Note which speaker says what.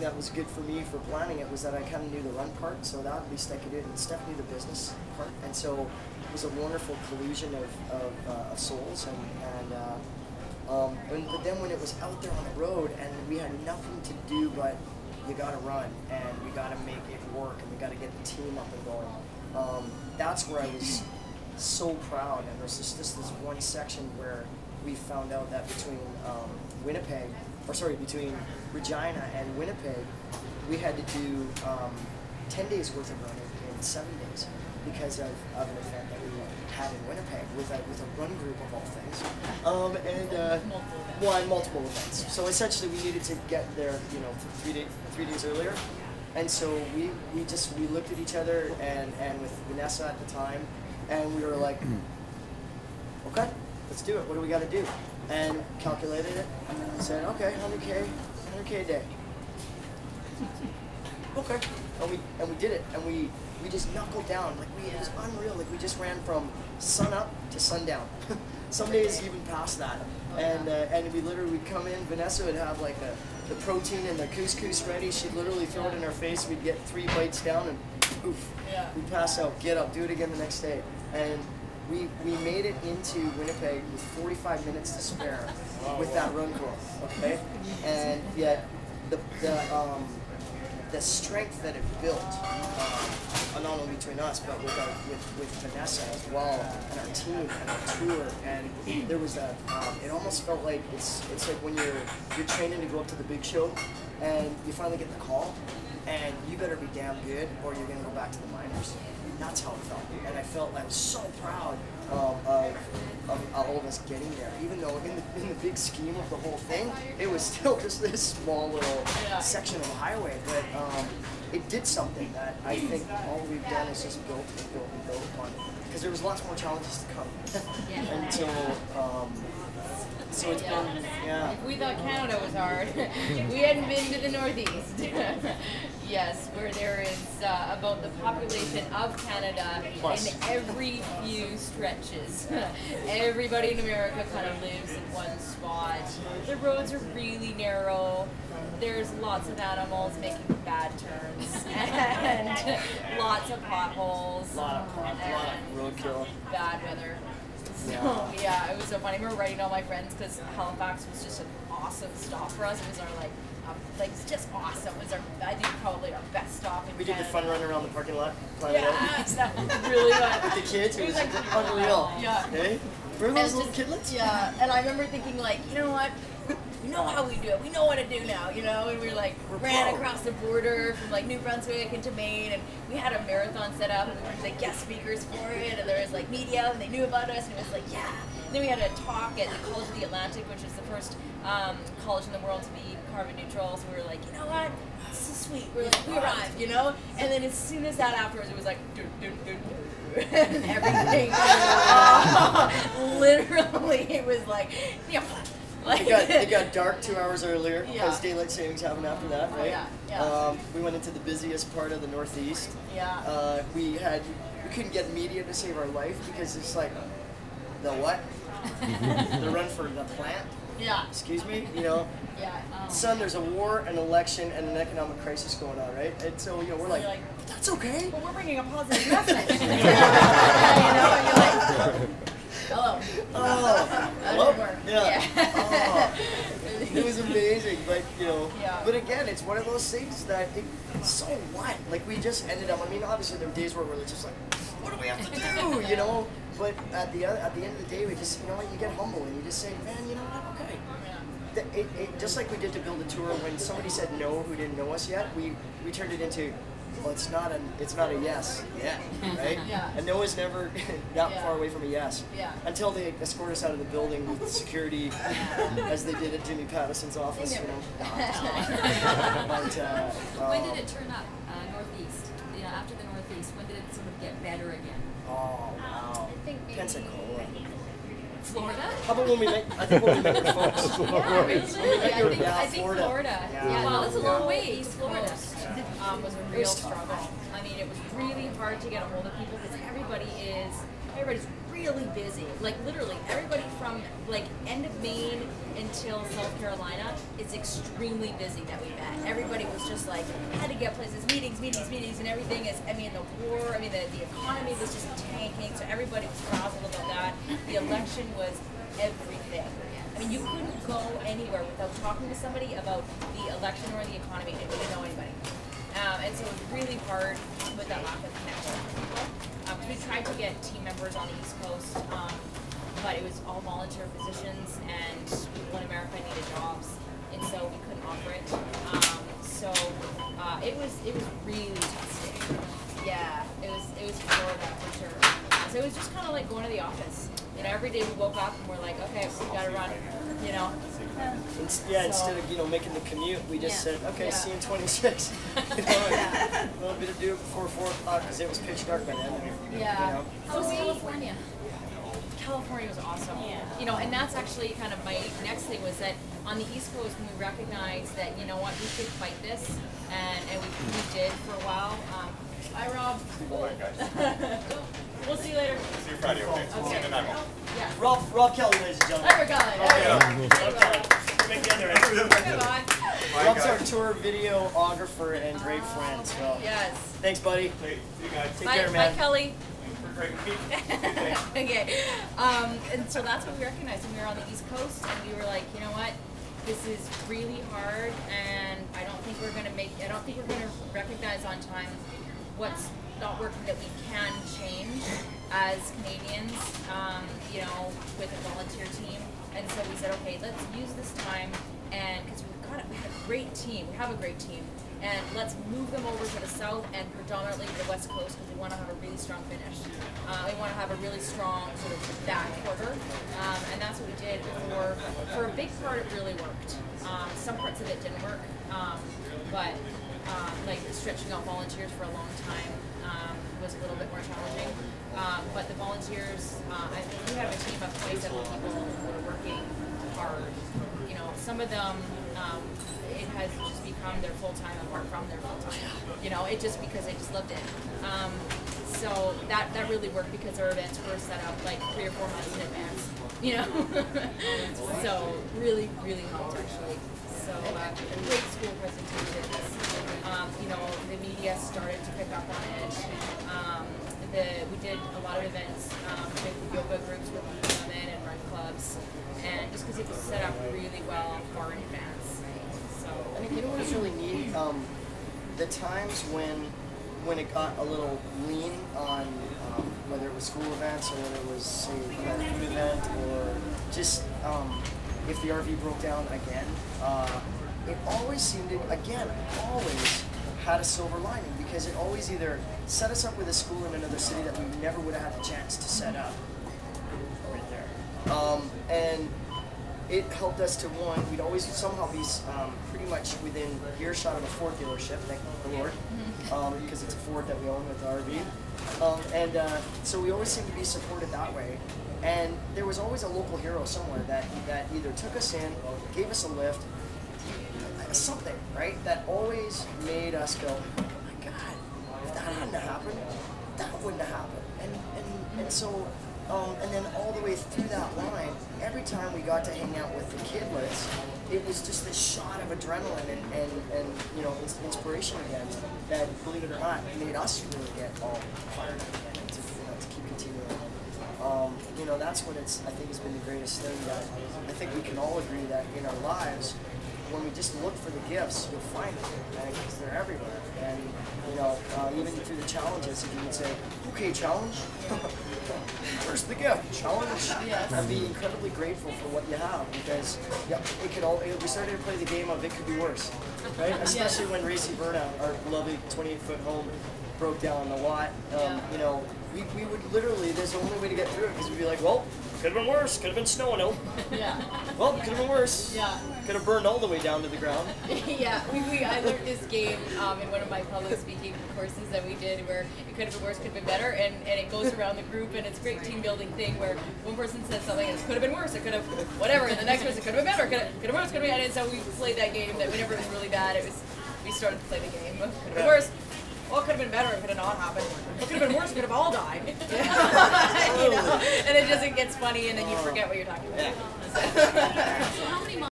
Speaker 1: That was good for me for planning it was that I kind of knew the run part, so that at least I could do it, and Steph knew the business part, and so it was a wonderful collusion of souls, but then when it was out there on the road and we had nothing to do but you got to run and we got to make it work and we got to get the team up and going, that's where I was so proud. And there's just this one section where we found out that between between Regina and Winnipeg, we had to do 10 days worth of running in 7 days because of an event that we had in Winnipeg with a run group of all things, multiple events. So essentially, we needed to get there, for 3 days earlier, and so we looked at each other and with Vanessa at the time, and we were like, okay, let's do it. What do we got to do? And calculated it, and said, okay, 100K a day. Okay, and we did it, and we just knuckled down, it was unreal, we just ran from sun up to sundown. Some days even past that, and we literally would come in, Vanessa would have the protein and the couscous ready, she'd literally throw it in our face, we'd get 3 bites down and poof, we'd pass out, get up, do it again the next day. And we made it into Winnipeg with 45 minutes to spare with that run crew, okay? And yet the strength that it built, not only between us, but with Vanessa as well, and our team and our tour, and there was it almost felt like it's like when you're training to go up to the big show, and you finally get the call, and you better be damn good, or you're gonna go back to the minors. That's how it felt, and I was so proud of all of us getting there. Even though in the big scheme of the whole thing, it was still just this small little section of the highway. But it did something that I think all we've done is just built and built and built upon it. Because there was lots more challenges to come until. So it's been,
Speaker 2: If we thought Canada was hard, we hadn't been to the Northeast. Yes, where there is about the population of Canada in every few stretches. Everybody in America kind of lives in one spot. The roads are really narrow. There's lots of animals making bad turns and lots of potholes.
Speaker 1: A lot of roadkill.
Speaker 2: Bad weather. So yeah, it was so funny. We were writing all my friends because Halifax was just an awesome stop for us. It was our it's just awesome. It was I think probably our best stop in Canada.
Speaker 1: We did the fun run around the parking lot.
Speaker 2: Yes, that was really fun.
Speaker 1: With the kids, it was unreal.
Speaker 2: Yeah.
Speaker 1: Hey, remember those little kidlets?
Speaker 2: Yeah, and I remember thinking you know what? We know how we do it. We know what to do now, and we ran across the border from New Brunswick into Maine, and we had a marathon set up, and we were guest speakers for it, and there was media, and they knew about us, and it was yeah. And then we had a talk at the College of the Atlantic, which is the first college in the world to be carbon neutral. So we were you know what? This is sweet. We arrived, And then as soon as that afterwards, it was and everything. Literally, it was
Speaker 1: it got dark 2 hours earlier because daylight savings happened after that, right? We went into the busiest part of the Northeast. We couldn't get media to save our life because it's the what? The run for the plant? Excuse me? Son, there's a war, an election, and an economic crisis going on, right? And so, we're that's okay.
Speaker 2: But we're bringing a positive message. Hello.
Speaker 1: Hello? Yeah. It was amazing, but again, it's one of those things that, so what? We just ended up, obviously there were days where we're just what do we have to do, But at the end of the day, we just, you get humble and you just say, man, you know what, okay. It just like we did to build a tour, when somebody said no who didn't know us yet, we turned it into, well, it's not a yes yet, right? And no is never that far away from a yes. Until they escort us out of the building with security, as they did at Jimmy Patterson's office, But,
Speaker 3: when did it turn up, Northeast? After the Northeast, when did it sort of get better again?
Speaker 1: Oh, wow.
Speaker 2: I think maybe
Speaker 1: Pensacola.
Speaker 3: Florida?
Speaker 1: How about when we met, I think when we met your folks.
Speaker 2: I think Florida.
Speaker 3: Well, it's a long way. East Florida.
Speaker 2: Was a real struggle. It was really hard to get a hold of people because everybody's really busy. Like literally, everybody from like end of Maine until South Carolina is extremely busy that we met. Everybody was just like had to get places, meetings, and everything is. I mean, the war. I mean, the economy was just tanking. So everybody was frazzled about that. The election was everything. I mean, you couldn't go anywhere without talking to somebody about the election or the economy, and we didn't know anybody. And so it was really hard with that lack of connection with people. We tried to get team members on the East Coast, but it was all volunteer positions, and people in America needed jobs, and so we couldn't offer it. It was really testing. Yeah, it was for that for sure. So it was just kind of like going to the office. You know, every day we woke up and we're like, okay, we gotta run. You know.
Speaker 1: Instead of making the commute, we just said, okay, see you in 26. We'll be to do it before 4 o'clock because it was pitch dark by then.
Speaker 2: Yeah.
Speaker 3: How was California?
Speaker 2: California was awesome. Yeah. You know, and that's actually kind of my next thing was that on the East Coast, when we recognized that, you know what, we could fight this, and we did for a while. Bye, Rob.
Speaker 4: All right, guys.
Speaker 2: We'll see you later.
Speaker 4: See you Friday, okay? See you in the night.
Speaker 2: Yeah.
Speaker 1: Rob Kelly, ladies and gentlemen.
Speaker 2: There we go.
Speaker 1: Goodbye. Rob's our tour videographer and great friend. So.
Speaker 2: Yes.
Speaker 1: Thanks, buddy.
Speaker 4: See you guys.
Speaker 1: Take care, man.
Speaker 2: Bye, Kelly.
Speaker 4: Great week.
Speaker 2: Okay. And so that's what we recognized when we were on the East Coast, and we were like, you know what? This is really hard, and I don't think we're gonna recognize on time what's not working that we can change as Canadians, you know, with a volunteer team. And so we said, okay, let's use this time, and because we have a great team, and let's move them over to the south and predominantly to the west coast because we want to have a really strong finish. We want to have a really strong sort of back quarter, and that's what we did. For a big part, it really worked. Some parts of it didn't work, but like stretching out volunteers for a long time was a little bit more challenging. But the volunteers, we have a team of 27 people who are working hard. You know, some of them, it has just become their full-time apart from their full-time. You know, it just because they just loved it. So that really worked because our events were set up like 3 or 4 months in advance. You know, so really helped actually. So great school presentations. You know, the media started to pick up on it. We did a lot of events with yoga groups where people come in and run clubs, and just because it was set up really well far in advance. So
Speaker 1: I mean, you know what was really neat? The times when it got a little lean on whether it was school events or whether it was say a food event or just if the RV broke down again, it always seemed to always had a silver lining because it always either set us up with a school in another city that we never would have had the chance to set up right there, and it helped us to we'd always somehow be pretty much within earshot of a Ford dealership, thank the Lord, because it's a Ford that we own with the RV, so we always seemed to be supported that way. And there was always a local hero somewhere that either took us in, gave us a lift, something, right? That always made us go, oh my God, if that hadn't happened, that wouldn't have happened. And so, and then all the way through that line, every time we got to hang out with the kidlets, it was just this shot of adrenaline and you know, inspiration again that, believe it or not, made us really get all fired up again and to keep continuing. You know, that's what I think has been the greatest thing that I think we can all agree that in our lives, when we just look for the gifts, you'll find them, because they're everywhere. And, you know, even through the challenges, if you would say, okay, challenge, where's the gift? Challenge?
Speaker 2: Yes.
Speaker 1: And be incredibly grateful for what you have, because we started to play the game of it could be worse, right? Especially when Racy Burnout, our lovely 28-foot home, broke down on the lot. You know, we would literally, there's the only way to get through it, because we'd be like, well, could have been worse, could have been snowing out.
Speaker 2: Yeah.
Speaker 1: Well, could have been worse.
Speaker 2: Yeah.
Speaker 1: Could have burned all the way down to the ground.
Speaker 2: Yeah, I learned this game in one of my public speaking courses that we did where it could have been worse, could have been better, and it goes around the group, and it's a great team building thing where one person says something and it could have been worse, it could have whatever, and the next person could have been better, could have been worse, could have been, and so we played that game that whenever it was really bad, we started to play the game. Could have been worse, well, it could have been better if it had not happened. It could have been worse if it could have all died. You know? And it just, it gets funny and then you forget what you're talking about.
Speaker 1: Yeah.
Speaker 3: So how many